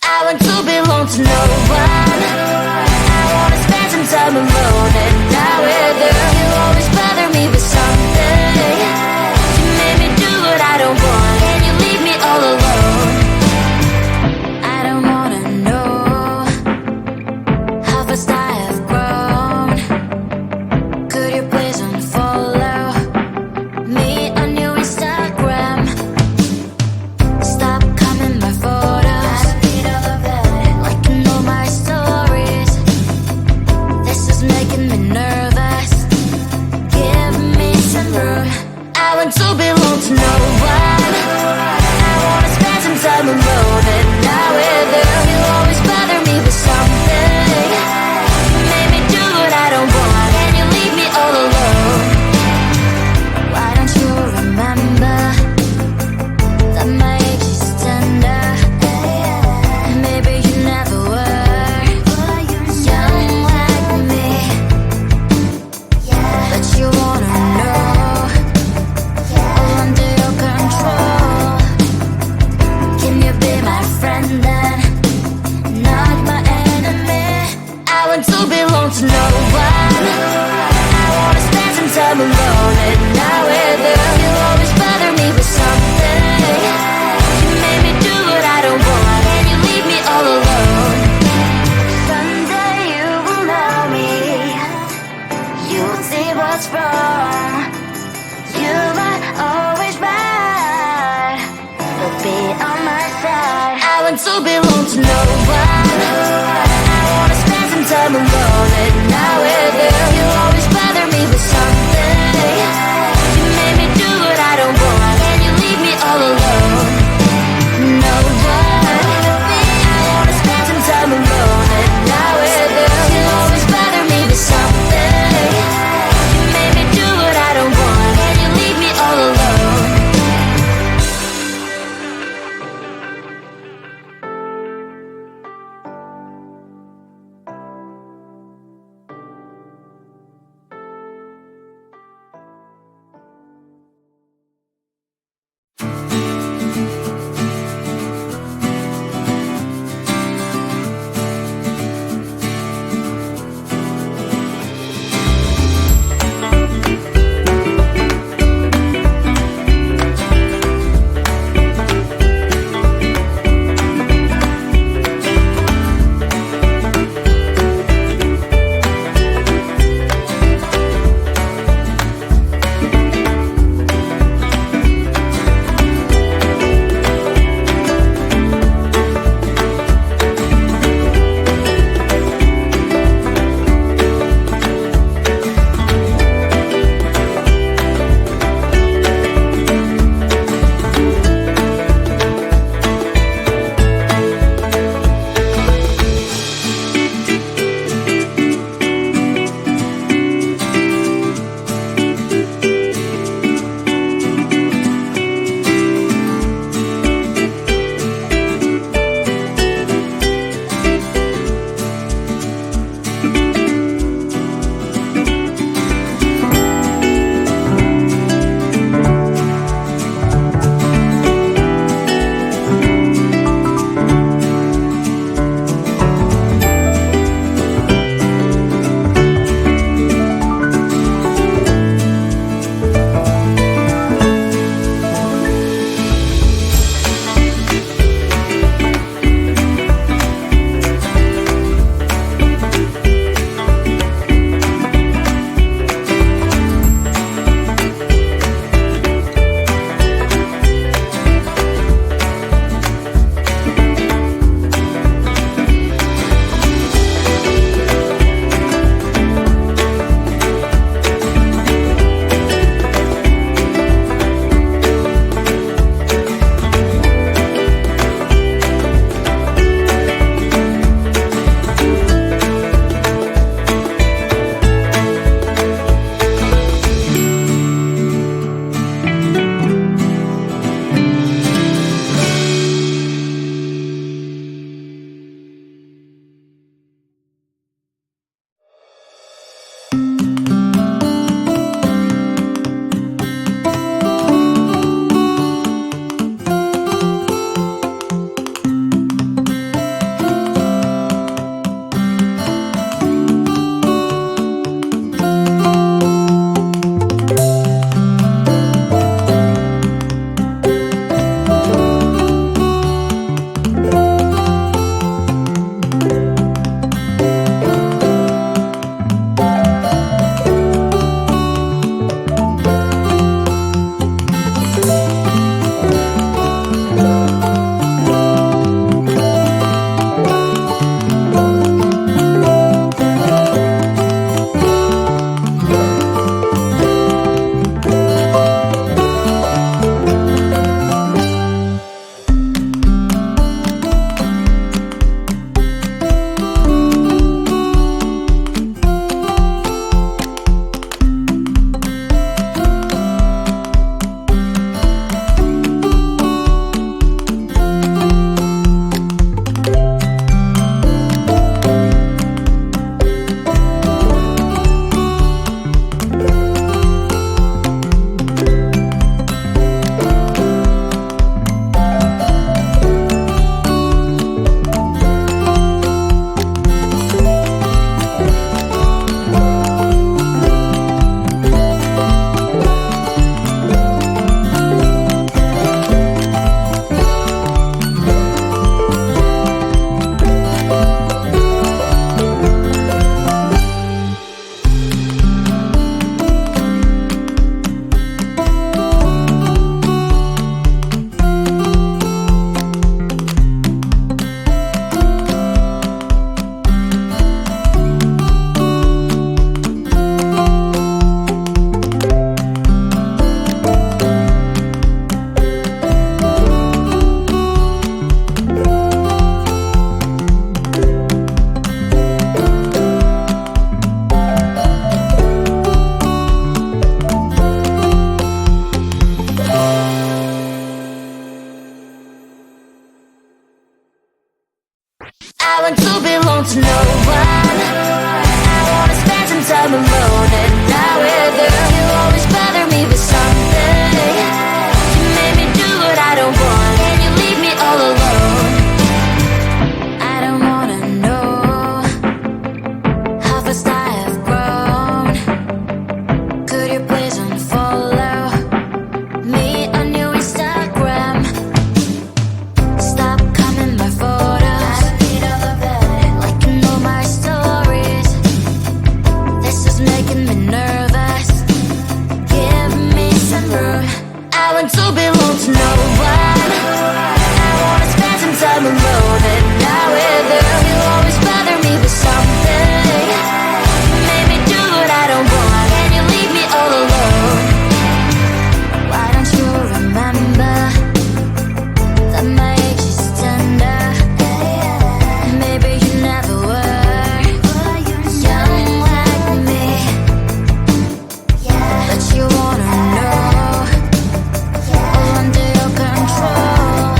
I want to belong to no one. I wanna spend some time alone and not with her. You always bother me with something. You made me do what I don't want, and you leave me all alone. I don't wanna know how fast I have grown. Could you please unfollow me on your Instagram? Stop coming my photos. I need all of that. Liking all my stories. This is making me nervous. Give me some room. I want to belong to no one. I wanna spend some time alone and not with her. You always bother me with something. You made me do what I don't want, and you leave me all alone. Why don't you remember that my age is tender? Maybe you never were young like me, but you wanna know all under your control. Can you be my friend then, not my enemy? I want to belong to no one. I wanna spend some time alone and not with her. You always bother me with something. You made me do what I don't want, and you leave me all alone. Someday you will know me. You'll see what's wrong. You might always right, but be on my side. I want to belong to no one. I wanna spend some time alone and not with her. You always bother me with something. You made me do what I don't want, and you leave me all alone. No one. I wanna spend some time alone and not with her. You always bother me with something. You made me do what I don't want, and you leave me all alone. want to belong to no one. I wanna spend some time alone and not with her. You always bother me with something. You made me do what I don't want. Can you leave me all alone? I don't wanna know how fast I have grown. Could you please unfollow me on your Instagram? Stop coming my photos. I need all of it. Liking all my stories. This is making me nervous. Give me some room. I want to belong to no one. I wanna spend some time alone and not with her. You always bother me with something. You made me do what I don't want. Can you leave me all alone? Why don't you remember that my age is tender? Maybe you never were young like me, but you wanna know all under your control.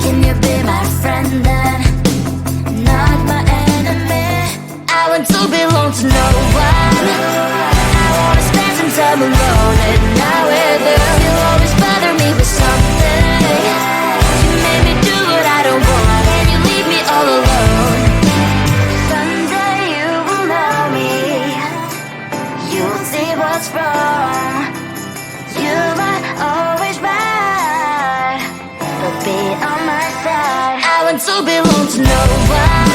Can you be my friend then, not my enemy? I want to belong to no one. I wanna spend some time alone and not with her. You always bother me with something. You made me do what I don't want. Can you leave me all alone? Someday you will know me. You will see what's wrong. You might always right, but be on my side. I want to belong to no one.